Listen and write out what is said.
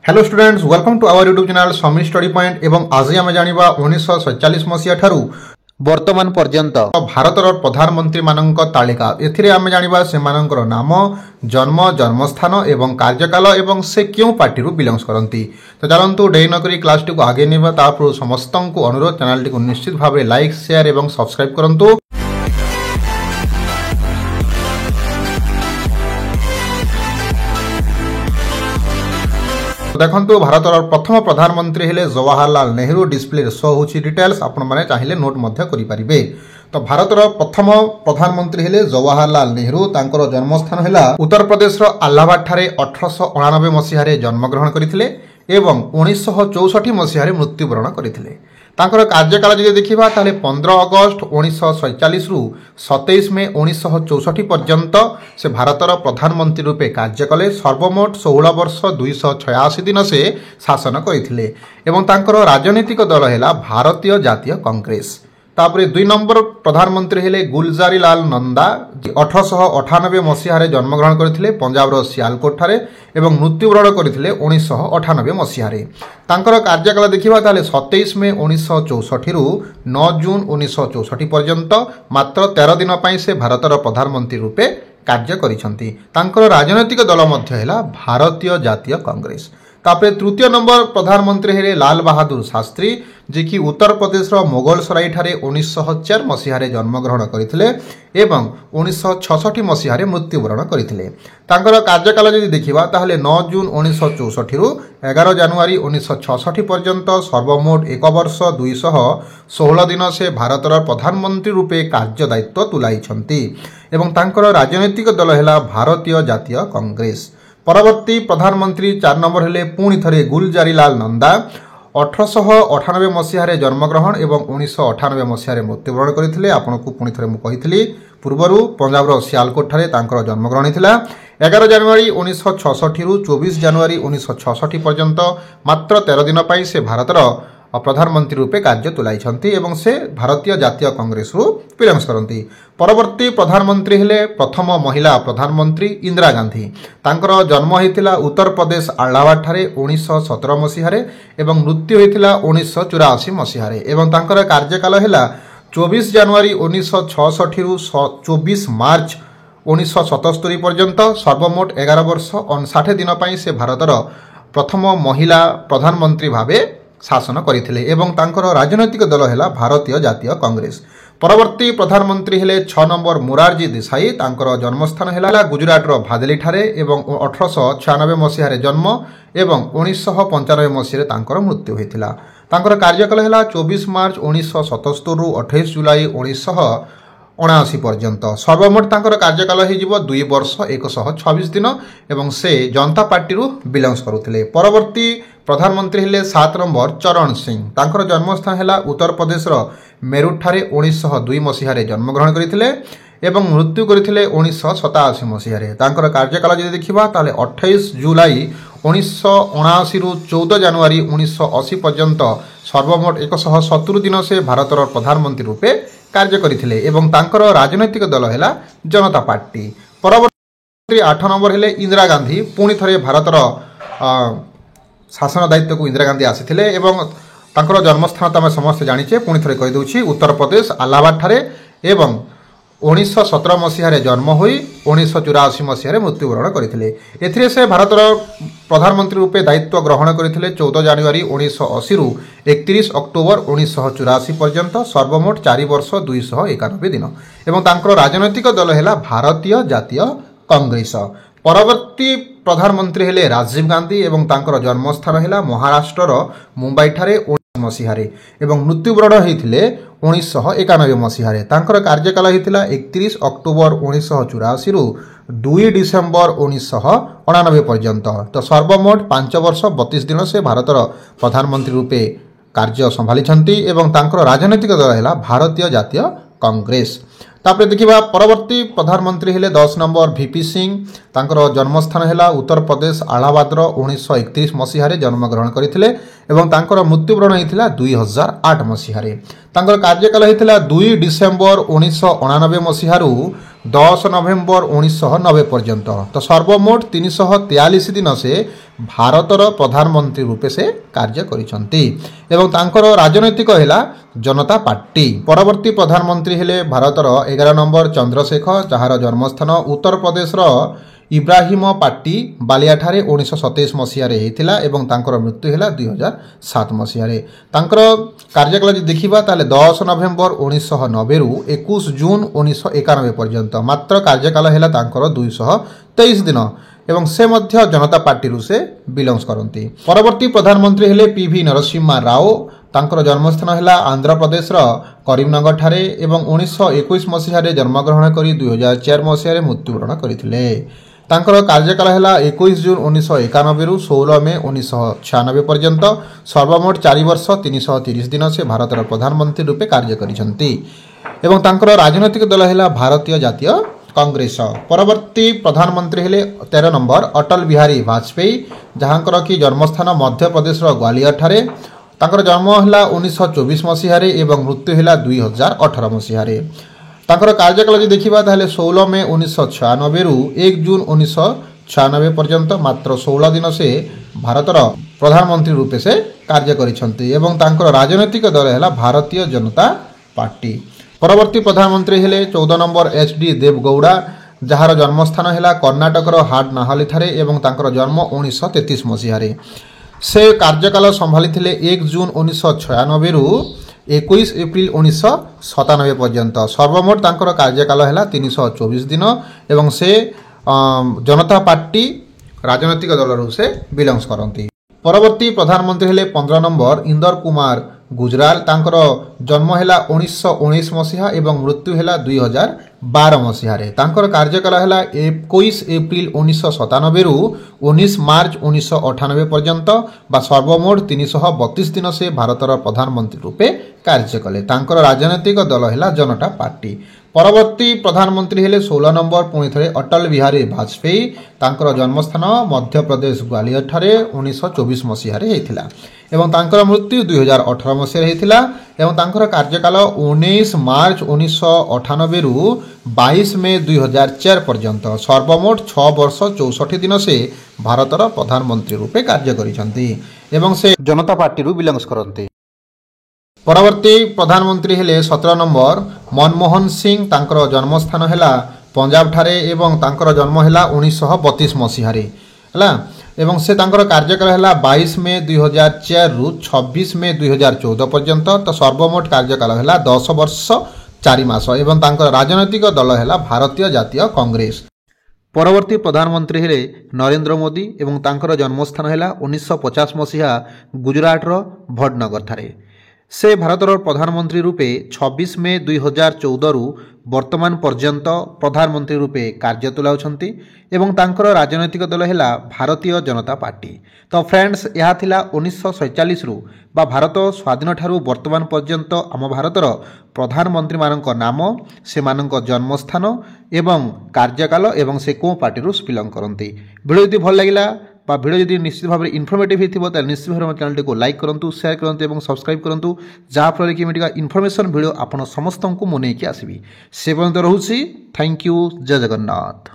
Hello students, welcome to our YouTube channel Sami study point. एवं आज आम जाना 1947 मसीहा ठारू वर्तमान पर्यंत भारतर प्रधानमंत्री मानक तालिका। एथिरे आम जाना से नाम, जन्म, जन्मस्थान एवं कार्यकाल एवं से क्यों पार्टी बिलंग्स करती। तो चलतु डे नक क्लास टी आगे ना समस्त को अनुरोध चैनल टी निश्चित भाव लाइक, शेयर और सब्सक्राइब करूँ। देखो भारतर प्रथम प्रधानमंत्री हेले जवाहरलाल नेहरू। डिस्प्ले शो होची डिटेल्स, आपण माने चाहिए नोट मध्य करि परिबे। तो भारतर प्रथम प्रधानमंत्री हेले जवाहरलाल नेहरू। तांकर जन्मस्थान हेला उत्तर प्रदेश रो अलाहाबाद ठारे 1889 मसीह रे जन्म ग्रहण करथिले एवं 1964 मसीह रे मृत्युवरण करथिले। तांकर कार्यकाल जदि देखिबा ताले 15 अगस्त 1947 रु 27 मे 1964 पर्यंत से भारतर प्रधानमंत्री रूपे कार्य कले। सर्वमोट 16 वर्ष 286 दिन से शासन करथिले एवं तांकर राजनीतिक दल हेला भारतीय जातीय कांग्रेस। तापरे 2 नंबर प्रधानमंत्री हेले गुलजारी लाल नंदा। 1898 मसीह रे जन्म ग्रहण करथिले पंजाब रो सियालकोट ठारे एवं मृत्युवरण करथिले 1998 मसीह रे। तांकर कार्यकाल देखिबा ताले 27 मे 1964 रु 9 जून 1964 पर्यंत मात्र 13 दिन पई से भारतर प्रधानमंत्री रूपे कार्य करिसंती। तांकर राजनैतिक दल मध्य हेला भारतीय जातीय कांग्रेस। तापरे तृतीय नंबर प्रधानमंत्री हेले लाल बहादुर शास्त्री, जे कि उत्तर प्रदेश रो मोगलसराई ठारे 1904 मसीह रे जन्म ग्रहण करथिले एवं 1966 मसीह रे मृत्युवरण करथिले। तांकर कार्यकाल जदि देखिबा ताहले 9 जून 1964 रु 11 जनवरी 1966 पर्यंत सर्वमोट 1 वर्ष 216 दिन से भारतर प्रधानमंत्री रूपे कार्य दायित्व तुलाइछंती एवं तांकर राजनैतिक दल हेला भारतीय जातीय कांग्रेस। परवर्ती प्रधानमंत्री 4 नंबर हेले पुणी थरे गुलजारी लाल नंदा। 1898 मसीह रे जन्मग्रहण एवं 1998 मसीह रे मृत्युवरण करथिले। आपनको पुणी थरे मु कहितली पूर्वरु पंजाब रो सियालकोट ठारे तांकर जन्मग्रहण हितला। 11 जनवरी 1966 रु 24 जनवरी 1966 पर्यंत मात्र 13 दिन पई से भारतर प्रधानमंत्री रूपे कार्य तुलाइछंती एवं से भारतीय जातीय कांग्रेस रु बिलंग्स करती। परवर्ती प्रधानमंत्री हेले प्रथम महिला प्रधानमंत्री इंदिरा गांधी। तांकर जन्म होइतिला उत्तर प्रदेश अलाहाबाद ठारे 1917 मसीह रे एवं मृत्यु होइतिला 1984 मसीह रे एवं तांकर कार्यकाल हेला 24 जनवरी 1966 रु 24 मार्च 1977 पर्यंत सर्वमोट 11 वर्ष 59 दिन पई से भारतर प्रथम महिला प्रधानमंत्री भावे शासन करथिले एवं तांकर राजनैतिक दल हेला भारतीय जातीय कांग्रेस। परवर्ती प्रधानमंत्री हेले 6 नंबर मोरारजी देसाई। तांकर जन्मस्थान हेला गुजरात रो भादेली ठारे एवं 1896 मसीह रे जन्म एवं 1995 मसीह रे तांकर मृत्यु होइतिला। तांकर कार्यकाल हेला 24 मार्च 1977 रु 28 जुलाई 1979 पर्यंत। सर्वमोट तांकर कार्यकाल हो 2 वर्ष 126 दिन एवं से जनता पार्टी रु बिलंग्स करुथिले। परवर्ती प्रधानमंत्री हेले 7 नंबर चरण सिंह। तांकर जन्मस्थान हेला उत्तर प्रदेश रो मेरठ ठारे 1902 मसीह रे जन्म ग्रहण करथिले एवं मृत्यु करथिले 1987 मसीह रे। तांकर कार्यकाल जदि देखिबा ताले 28 जुलाई 1979 रु 14 जनवरी 1980 पर्यंत सर्वमोट 170 दिन से भारतर प्रधानमंत्री रूपे कार्य करथिले एवं तांकर राजनैतिक दल हेला जनता पार्टी। परवर्ती 8 नंबर हेले इंदिरा गांधी। पुणी थरे भारतर शासन दायित्व को इंदिरा गांधी आसीथिले एवं तांकर जन्मस्थान तो आम समस्त जानिचे। पुणी थरे कहि दउछि उत्तर प्रदेश अलाहाबाद ठारे एवं 1917 मसीह रे जन्म होई 1984 मसीह रे मृत्युवरण करथिले। एथिरे से भारतर प्रधानमंत्री रूपे दायित्व ग्रहण करथिले 14 जनवरी 1980 रु 31 अक्टोबर 1984 पर्यंत सर्वमोट 4 वर्ष 291 दिन एवं तांकर राजनैतिक दल हेला भारतीय जातीय कांग्रेस। परवर्ती प्रधानमंत्री हेले राजीव गांधी एवं तांकर जन्मस्थान हेला महाराष्ट्र मुंबई ठारे 19 मसीह रे एवं मृत्युवरण होइथिले 1991 मसीह रे। तांकर कार्यकाल होइतिला 31 अक्टोबर 1984 रु 2 डिसेंबर 1989 पर्यंत। तो सर्वमोट 5 वर्ष 32 दिन से भारतर प्रधानमंत्री रूपे कार्य संभाली एवं तांकर राजनैतिक दल हेला भारतीय जातीय कांग्रेस। तापरे देखिबा परवर्ती प्रधानमंत्री हेले 10 नंबर वीपी सिंह। तांकर जन्मस्थान हेला उत्तर प्रदेश अलाहाबाद 1931 मसीह रे जन्म ग्रहण करथिले एवं तांकर मृत्युवरण होइतिला 2008 मसीह रे। तांकर कार्यकाल होइतिला 2 डिसेंबर 1989 मसीह रु 10 ନଭେମ୍ବର 1990 पर्यंत। तो सर्वमोट 343 दिन से भारतर प्रधानमंत्री रूपे से कार्य करिसंती एवं तांकर राजनैतिक हैला जनता पार्टी। परवर्ती प्रधानमंत्री हेले भारतर 11 नंबर चंद्रशेखर, जहार जन्मस्थान उत्तर प्रदेश इब्राहिम पार्टी बालियाठारे 1927 मसीह होता एवं तांकर मृत्यु है 2007 मसीह। तांकर कार्यकाल जो देखा ताले 10 नवेम्बर 1990 रु 21 जून 1991 पर्यंत मात्र कार्यकाल है तांकर 223 दिन एवं से मध्य जनता पार्टी रु से बिलोंग्स करती। परवर्ती प्रधानमंत्री हेले पीवी नरसिम्हा राव। तांकर जन्मस्थान है आंध्र प्रदेश करीमनगर ठारे एवं 1921 मसीह जन्मग्रहण कर 2004 मसीह मृत्युवरण करथिले। तांकर कार्यकाल है 21 जून 1991 रु 16 मे 1996 पर्यंत सर्वमोट 4 वर्ष 330 दिन से भारतर प्रधानमंत्री रूपे कार्य करिसंती एवं तांकर राजनैतिक दल है भारतीय जातीय कांग्रेस। परवर्ती प्रधानमंत्री हेले 13 नंबर अटल बिहारी वाजपेयी, जहाँकर कि जन्मस्थान मध्य प्रदेश ग्वालियर ठारे। तांकर जन्म है 1924 मसीह एवं मृत्यु है 2018 मसीह। तांकर कार्यकाल जो देखा ताले 16 मे 1996 रु 1 जून 1996 पर्यंत मात्र 16 दिन से भारतर प्रधानमंत्री रूपे से कार्य करिसंती एवं तांकर राजनैतिक दल है भारतीय जनता पार्टी। परवर्ती प्रधानमंत्री हेले 14 नंबर HD देवगौड़ा, जहार जन्मस्थान है कर्णाटकर हाडनाहली ठारे एवं तांकर जन्म 1933 मसीह। से कार्यकाल संभाली 1 जून 1996 रु 21 एप्रिल 1997 पर्यंत सर्वमोट तांकर कार्यकाल है 324 दिन एवं से जनता पार्टी राजनैतिक दल से बिलोंग्स करती। परवर्ती प्रधानमंत्री हेले 15 नंबर इंदर कुमार गुजराल। तांकर जन्म है 1919 मसीहा एवं मृत्यु है 2012 मसीह। तांकर कार्यकाल है 21 एप्रिल 1997 रु 19 मार्च 1998 पर्यंत बा सर्वमोट 332 दिन से भारतर प्रधानमंत्री रूपे कार्य कले। तांकर राजनैतिक दल है जनता पार्टी। परवर्ती प्रधानमंत्री हेले 16 नंबर पुणी थे अटल बिहारी वाजपेयी। तांकर जन्मस्थान मध्य प्रदेश ग्वालियर ठारे 1924 मसीह होता एवं तांकर मृत्यु 2018 मसीह होता एवं तांकर कार्यकाल 19 मार्च 1998 रु 22 मे 2004 पर्यंत सर्वमोट 6 वर्ष 64 दिन से भारतर प्रधानमंत्री रूपे कार्य करिसंती एवं से जनता पार्टी रु बिलोंग्स करती। परवर्ती प्रधानमंत्री हेले 17 नंबर मनमोहन सिंह। तांकर जन्मस्थान है पंजाब ठारे एवं तांकर जन्म है 1932 मसीह एवं से तांकर कार्यकाल है 22 मे 2004 रु 26 मे 2014 पर्यंत तो सर्वमोट कार्यकाल है 10 वर्ष 4 मास एवं तांकर राजनैतिक दल है भारतीय जातीय कांग्रेस। परवर्ती प्रधानमंत्री हेले नरेंद्र मोदी एवं तांकर जन्मस्थान है 1950 मसीहा गुजरात भटनगर ठारे। से भारतर प्रधानमंत्री रूपे 26 मे 2014 रु वर्तमान पर्यंत प्रधानमंत्री रूपे कार्य तुलाउछंती एवं तांकर राजनैतिक दल है भारतीय जनता पार्टी। तो फ्रेंड्स यह थिला 1947 रु बा भारत स्वाधीन ठारू वर्तमान पर्यंत आम भारतर प्रधानमंत्री मानक नाम, से मानक जन्मस्थान एवं कार्यकाल एवं से को पार्टी रु बिलोंग करती। वीडियो यदि भल लगिला बा वीडियो जदि निश्चित भाव में इनफर्मेटिव होता है निश्चित भाव में चैनल को लाइक करूँ, शेयर करूँ और सब्सक्राइब करूँ, जहाँफल कि मुझे इनफर्मेशन वीडियो आपण समस्त को मुझे आसबि। से पर्यंत रोचे। Thank you. जय जगन्नाथ।